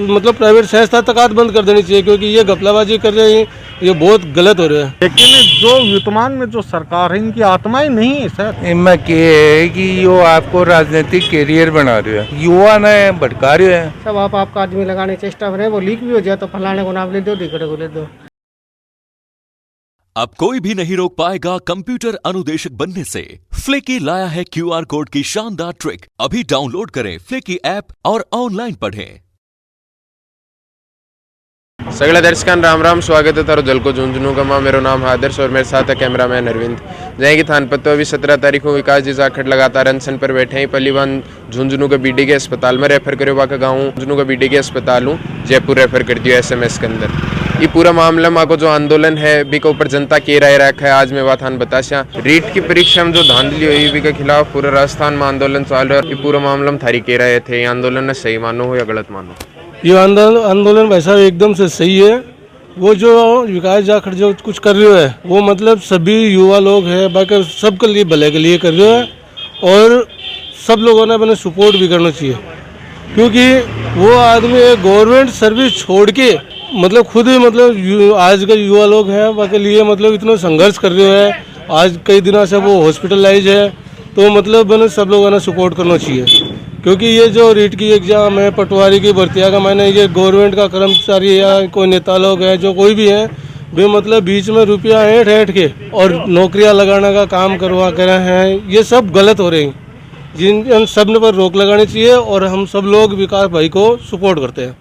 मतलब प्राइवेट संस्था तक बंद कर देनी चाहिए, क्योंकि ये घपलाबाजी कर रहे हैं, ये बहुत गलत हो रहा है। लेकिन जो वर्तमान में जो सरकार है इनकी आत्माएं नहीं है सर। इनमें क्या है कि यो आपको राजनीतिक कैरियर बना रहे है, युवा ने भटका रहे है। सब आपका आदमी लगाने चेष्टा कर रहे हैं, वो लीक भी हो जाए तो फलाने को नाम ले दो, ढिकड़े को ले दो। अब कोई भी नहीं रोक पाएगा कंप्यूटर अनुदेशक बनने से। फ्लेकी लाया है QR कोड की शानदार ट्रिक। अभी डाउनलोड करें फ्लेकी ऐप और ऑनलाइन पढ़ें। सगळ्या दर्शकांना राम राम, स्वागत है तारो जल को झुंझुनू का। मेरा नाम है आदर्श और मेरे साथ है कैमरामैन अरविंद। जाएगी थान पत्तो अभी 17 तारीख को विकास जी जाखड़ लगातार अनशन पर बैठे हैं। पलीवान झुंझुनू के बीडी के अस्पताल में रेफर करो, बाका गाँव झुंझुनू का बीडी के अस्पताल हूँ, जयपुर रेफर कर दिया SMS के अंदर। ये पूरा मामला माँ को जो आंदोलन है बी के ऊपर जनता के राय रखा है। आज मैं वाथान बताशा रीट की परीक्षा में जो धांधली हुई बी के खिलाफ पूरे राजस्थान में आंदोलन चाल रहा है। ये पूरा मामला में थारी के राय थे, आंदोलन ने सही मानो हो या गलत मानो? ये आंदोलन भाई साहब एकदम से सही है। वो जो विकास जाखड़ जो कुछ कर रहे है वो मतलब सभी युवा लोग हैं, बाकी सबके लिए भले के लिए कर रहे हैं, और सब लोगों ने अपने सपोर्ट भी करना चाहिए, क्योंकि वो आदमी गवर्नमेंट सर्विस छोड़ के मतलब खुद ही मतलब आज के युवा लोग हैं बाकी लिए मतलब इतना संघर्ष कर रहे हैं। आज कई दिनों से वो हॉस्पिटलाइज है, तो मतलब मैंने सब लोगों ने सपोर्ट करना चाहिए, क्योंकि ये जो रीट की एग्जाम है, पटवारी की भर्तियाँ का मैंने ये गवर्नमेंट का कर्मचारी या कोई नेता लोग हैं जो कोई भी हैं वे मतलब बीच में रुपया ऐंठ के और नौकरियां लगाने का काम करवा कर रहे हैं, ये सब गलत हो रहे हैं। जिन सब पर रोक लगानी चाहिए और हम सब लोग विकास भाई को सपोर्ट करते हैं।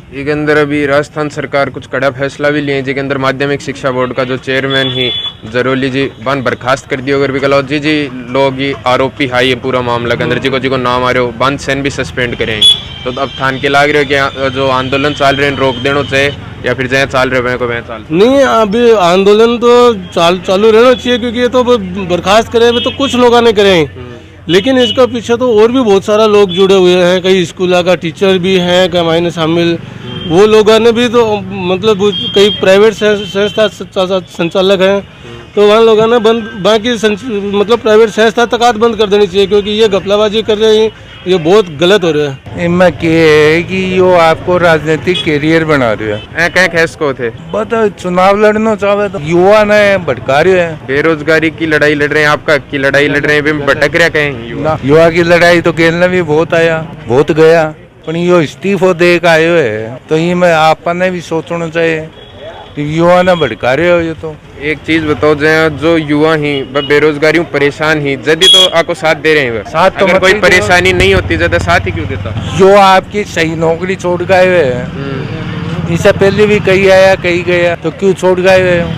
इसके अंदर अभी राजस्थान सरकार कुछ कड़ा फैसला भी लिए, जिसके अंदर माध्यमिक शिक्षा बोर्ड का जो चेयरमैन ही जरोली जी बन बर्खास्त कर दिया। अगर विकलाओ जी लोग ही आरोपी है ये पूरा मामला के अंदर, जिको नाम आ रहे हो बंद सेन भी सस्पेंड करें। तो अब थान के लाग रहे हो कि जो आंदोलन चल रहे हैं रोक देना चाहिए या फिर जहाँ चाल रहे को वह चाल नहीं, अभी आंदोलन तो चालू रहना चाहिए, क्योंकि ये तो बर्खास्त करे तो कुछ लोग ने करें, लेकिन इसका पीछे तो और भी बहुत सारा लोग जुड़े हुए हैं। कई स्कूल का टीचर भी हैं, कई मायने शामिल वो लोगों ने भी, तो मतलब कई प्राइवेट संस्था संचालक हैं, तो वहाँ लोगों ने बाकी मतलब प्राइवेट संस्था तक बंद कर देनी चाहिए, क्योंकि ये घपलाबाजी कर रहे हैं, ये बहुत गलत हो रहा है। इनमें क्या है कि यो आपको राजनीतिक कैरियर बना रहे है। क्या खेस को थे बता चुनाव लड़ना चाहे तो युवा ने भटका रहे है। बेरोजगारी की लड़ाई लड़ रहे हैं, आपका की लड़ाई लड़ रहे हैं, भटक रहा कहें। युवा की लड़ाई तो खेलने भी बहुत आया बहुत गया, पर यो इस्तीफो दे का आयो है, तो ये में आपने भी सोचना चाहिए युवा ने भटका रहे हो। ये तो एक चीज बताओ, जो युवा ही बेरोजगारी परेशान ही जल्दी तो आपको साथ दे रहे हैं, साथ तो अगर कोई परेशानी नहीं होती ज्यादा साथ ही क्यों देता? जो आपकी सही नौकरी छोड़ गए हुए हैं, इससे पहले भी कहीं आया कहीं गया, तो क्यों छोड़ गए हुए हो?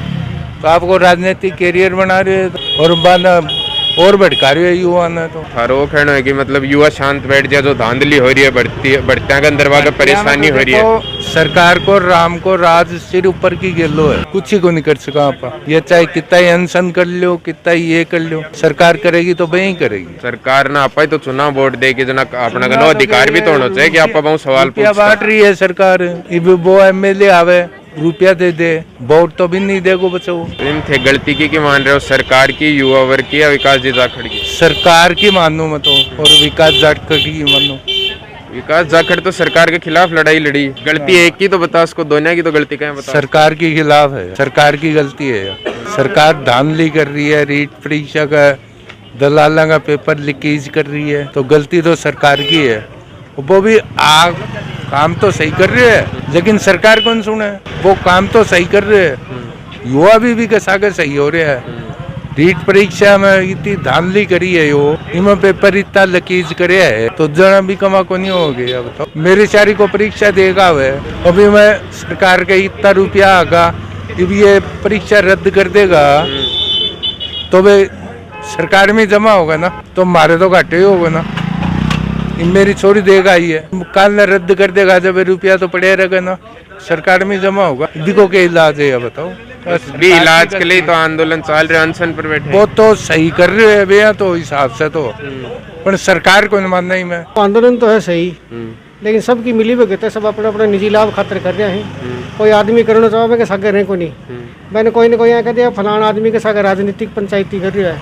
तो आपको राजनीतिक कैरियर बना रहे हो और भटका रहे हो युवा ने। तो थारो कहना है कि मतलब युवा शांत बैठ जाए, जो धांधली हो रही है बढ़तिया के अंदर वाला परेशानी हो रही है। तो सरकार को राम को राज सिर ऊपर की गेलो है, कुछ ही को नहीं कर सका आप। ये चाहे कितना ही अनशन कर लो, कितना ही ये कर लो, सरकार करेगी तो वही करेगी। सरकार ना आप तो चुनाव वोट दे के जना अपना का अधिकार भी तो होना चाहिए कि आप बहुत सवाल बांट रही है सरकार। वो MLA आवे रुपया दे दे, वोट तो भी नहीं देगो बच्चों। थे गलती की मान रहे हो, सरकार की, युवा वर्ग की या विकास जी जाखड़ की? सरकार की मानो मत, और विकास जाखड़ की मानो। विकास जाखड़ तो सरकार के खिलाफ लड़ाई लड़ी, गलती एक की तो बता, उसको दोनों की तो गलती क्या है बता? सरकार के खिलाफ है, सरकार की गलती है। सरकार धांधली कर रही है, रीट परीक्षा का दलाला का पेपर लीकेज कर रही है, तो गलती तो सरकार की है। वो भी काम तो सही कर रहे हैं, लेकिन सरकार कौन सुने? वो काम तो सही कर रहे हैं, युवा भी कैसा के सही हो रहा है। रीट परीक्षा में इतनी धांधली करी है, यो इनमें पेपर इतना लकीज करे है, तो जना भी कमा को नहीं हो गया। बताओ मेरी सारी को परीक्षा देगा हुआ, अभी मैं सरकार के इतना रुपया आगा, जब ये परीक्षा रद्द कर देगा तो वे सरकार में जमा होगा ना, तो हमारे तो घाटे ही होगा ना। मेरी छोरी देगा ही है, काल ने रद्द कर देगा, जब रुपया तो पड़े रहेगा ना, सरकार में जमा होगा। दिखो के इलाज है बताओ, भी इलाज के लिए तो आंदोलन चल रहे, अनशन पर बैठे। वो तो सही कर रहे हैं भैया, तो हिसाब से तो, पर सरकार को मानना ही मैं। आंदोलन तो है सही, लेकिन सबकी मिली भगत है, सब अपने अपने निजी लाभ खातर कर रहे हैं। कोई आदमी करना चाहे कि सागर है को नहीं, मैंने कोई ना कोई यहाँ कह दिया फलाना आदमी के सागर राजनीतिक पंचायती कर रहा है।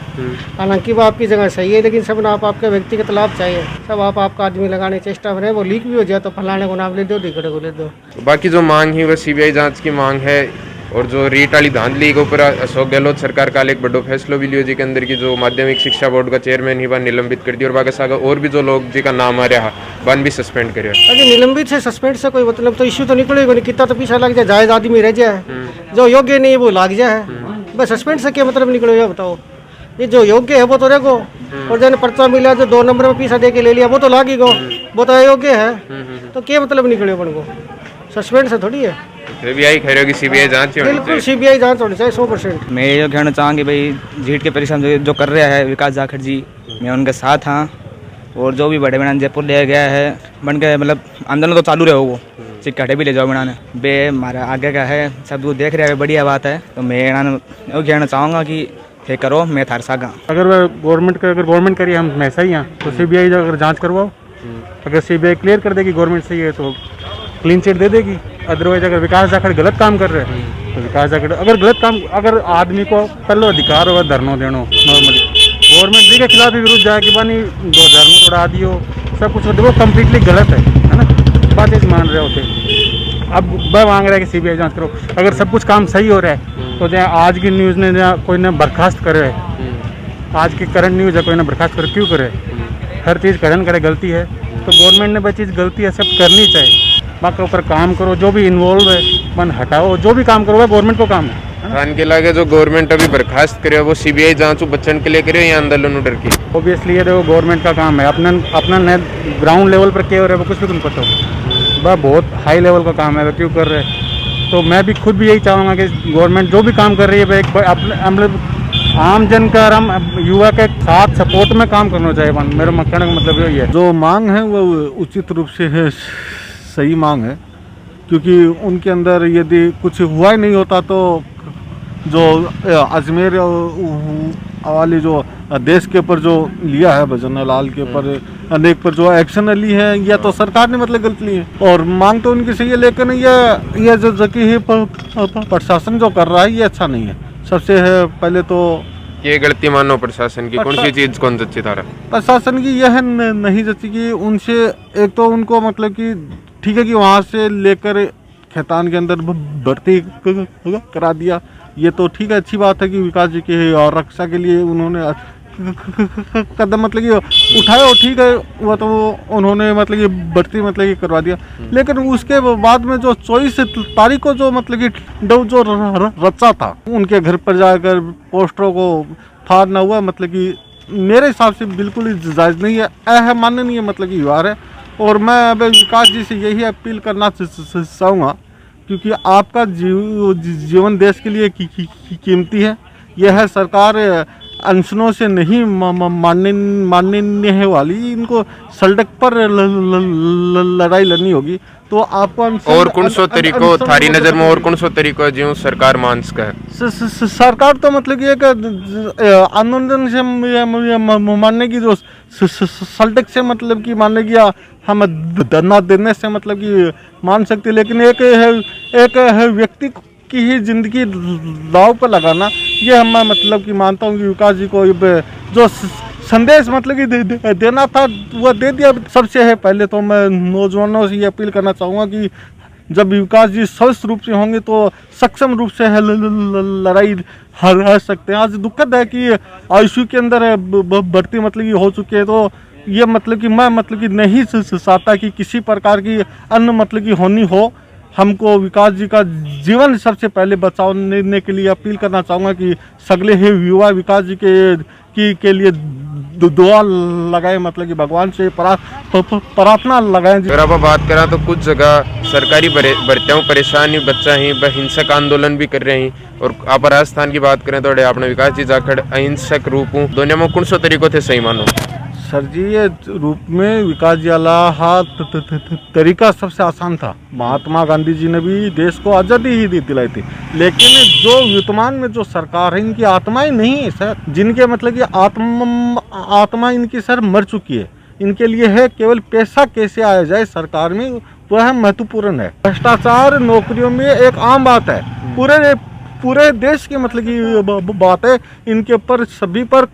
हालांकि वो आपकी जगह सही है, लेकिन सब आप आपके व्यक्तिगत लाभ चाहिए, सब आप आपका आदमी लगाने की चेष्टा में, वो लीक भी हो जाए तो फलाने को नाम ले दो, दिगड़े को ले दो। बाकी जो मांग है वह सीबीआई जांच की मांग है। और जो रीट वाली धांधली के ऊपर अशोक गहलोत सरकार का एक बड़ो फैसलो भी लियो जी के अंदर की जो माध्यमिक शिक्षा बोर्ड का चेयरमैन ही बन निलंबित कर दिया, और बाकी सागा और भी जो लोग जी का नाम आ रहा बन भी सस्पेंड करे। अरे निलंबित से सस्पेंड से कोई मतलब तो इश्यू तो निकलेगा नहीं, कितना तो पीछा लग जाए, जायज आदमी रह जाए, जो योग्य नहीं है वो लाग जाए, बस सस्पेंड से क्या मतलब निकलेगा बताओ। ये जो योग्य है वो तो रहेगो, और जैसे पर्चा मिला जो 2 नंबर में पीछा दे के ले लिया वो तो लागी गो, वो तो अयोग्य है, तो क्या मतलब निकले अपन को, सस्पेंड से थोड़ी है। सीबीआई कह रहे हो कि सीबीआई जांच होनी बिल्कुल सीबीआई जांच होनी चाहिए 100%। मैं ये कहना चाहूँगी भाई झीट के परिश्रम जो कर रहा है विकास जाखड़ जी, मैं उनके साथ हाँ, और जो भी बड़े बनाने जयपुर ले गया है बन के मतलब आंदोलन तो चालू रहे वो चिक्काटे भी ले जाओ बनाने बे हमारा आगे का है, सब कुछ देख रहे हैं, बढ़िया बात है। तो मैं वो कहना चाहूँगा कि ये करो, मैं थार सागा अगर गवर्नमेंट करिए हम ऐसा ही हैं तो सीबीआई अगर जांच करवाओ, अगर सीबीआई क्लियर कर देगी गवर्नमेंट सही है तो क्लीन चिट दे देगी। अदरवाइज अगर विकास जाखड़ गलत काम कर रहे हैं तो विकास जाखड़ अगर गलत काम, अगर आदमी को पहले अधिकार होगा धरनो देनो, नॉर्मली गवर्नमेंट जी के खिलाफ भी विरुद्ध जाए कि बानी दो धरनो तोड़ा दियो सब कुछ, वो कम्प्लीटली गलत है ना, बात चीज़ मान रहे होते। अब वह मांग रहा है कि सीबीआई जांच करो, अगर सब कुछ काम सही हो रहा है तो जहाँ आज की न्यूज़ ने जहाँ कोई ने बर्खास्त करे, आज की करंट न्यूज़ है कोई ने बर्खास्त करे, क्यों करे, हर चीज़ करण करे गलती है, तो गवर्नमेंट ने वह चीज़ गलती एक्सेप्ट करनी चाहिए, बाकी ऊपर काम करो, जो भी इन्वॉल्व है मन हटाओ, जो भी काम करो वह गवर्नमेंट को काम है। खान के लागे जो गवर्नमेंट अभी बर्खास्त करे वो सीबीआई जांच बच्चन के लिए करे या आंदोलन डर की, ऑब्वियसली ये देखो गवर्नमेंट का काम है, अपना ग्राउंड लेवल पर क्या हो रहा है वो कुछ भी तुम पता हो, वह बहुत हाई लेवल का काम है, वह क्यों कर रहे हैं। तो मैं भी खुद भी यही चाहूँगा कि गवर्नमेंट जो भी काम कर रही है वह अपने आम जन का आराम युवा के साथ सपोर्ट में काम करना चाहिए। मेरा कहने का मतलब यही है, जो मांग है वो उचित रूप से है, सही मांग है, क्योंकि उनके अंदर यदि कुछ हुआ ही नहीं होता तो जो अजमेर वाली जो देश के ऊपर जो लिया है भजन लाल के ऊपर अनेक पर जो एक्शन ली है, या तो सरकार ने मतलब गलत ली है, और मांग तो उनकी सही है, लेकिन ये जो जकी है प्रशासन जो कर रहा है ये अच्छा नहीं है। सबसे है पहले तो ये गलती मानो प्रशासन की, कौन सी चीज कौन जच्ची थारा प्रशासन की यह नहीं जच्ची कि उनसे एक तो उनको मतलब कि ठीक है कि वहाँ से लेकर खैतान के अंदर भर्ती करा दिया, ये तो ठीक है, अच्छी बात है कि विकास जी की और रक्षा के लिए उन्होंने कदम मतलब कि उठाया, और ठीक है वो तो उन्होंने मतलब कि भर्ती मतलब कि करवा दिया, लेकिन उसके बाद में जो 24 तारीख को जो मतलब कि जो रचा था उनके घर पर जाकर पोस्टरों को फाड़ना हुआ, मतलब कि मेरे हिसाब से बिल्कुल ही जायज़ नहीं है, अमाननीय मतलब कि व्यवहार है। और मैं अब विकास जी से यही अपील करना चाहूँगा, क्योंकि आपका जीवन देश के लिए कीमती है, यह है सरकार अनशनों से नहीं मानने है वाली, इनको सड़क पर लड़ाई लड़नी होगी, तो आपको और कौन सो तरीको थारी नजर में और कौन सो तरीको जो सरकार मानस का है? सरकार तो मतलब कि एक आंदोलन से मानने की, जो सड़क से मतलब कि मानने की, हम धरना देने से मतलब कि मान सकते, लेकिन एक है व्यक्ति की ही जिंदगी दाव पर लगाना, ये मैं मतलब कि मानता हूँ कि विकास जी को जो संदेश मतलब कि देना था वो दे दिया। सबसे है पहले तो मैं नौजवानों से ये अपील करना चाहूँगा कि जब विकास जी स्वस्थ रूप से होंगे तो सक्षम रूप से है लड़ाई हरा सकते हैं। आज दुखद है कि आईसीयू के अंदर भर्ती मतलब कि हो चुकी है, तो ये मतलब कि मैं मतलब कि नहीं चाहता कि किसी प्रकार की अन्य मतलब की होनी हो। हमको विकास जी का जीवन सबसे पहले बचाने के लिए अपील करना चाहूँगा कि सगले ही युवा विकास जी के लिए दुआ लगाए, मतलब कि भगवान से प्रार्थना लगाएं। अगर आप बात करें तो कुछ जगह सरकारी भर्तियों परेशानी बच्चा ही हिंसक आंदोलन भी कर रहे हैं, और आप राजस्थान की बात करें तो आपने विकास जी जाखड़ अहिंसक रूप दोनों में कौन सो तरीकों थे सही मानो? सर जी ये रूप में विकास जी वाला तरीका सबसे आसान था। महात्मा गांधी जी ने भी देश को आज़ादी ही दिलाई थी, लेकिन जो वर्तमान में जो सरकार है इनकी आत्माएं नहीं है सर, जिनके मतलब कि आत्मा इनकी सर मर चुकी है, इनके लिए है केवल पैसा कैसे आया जाए सरकार में, वह महत्वपूर्ण है। भ्रष्टाचार नौकरियों में एक आम बात है, पूरे देश की मतलब की बात है। इनके ऊपर सभी पर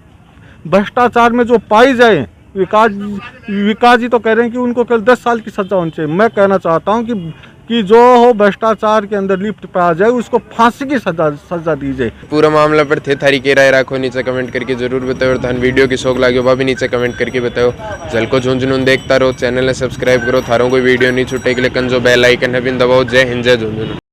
भ्रष्टाचार में जो पाई जाए, विकास जी तो कह रहे हैं कि उनको केवल 10 साल की सजा होनी चाहिए। मैं कहना चाहता हूं कि जो हो भ्रष्टाचार के अंदर लिप्त पाया जाए उसको फांसी की सजा दी जाए। पूरा मामला पर थे थारी के राय रखो, नीचे कमेंट करके जरूर बताओ। और थान वीडियो की शौक लाग्यो वह भी नीचे कमेंट करके बताओ। झलको झुंझुनू देखता रहो, चैनल ने सब्सक्राइब करो, थारों कोई वीडियो नहीं छूटे के लिए कंजो बेल आइकन है बिन दबाओ। जय हिंद, जय झुंझुनू।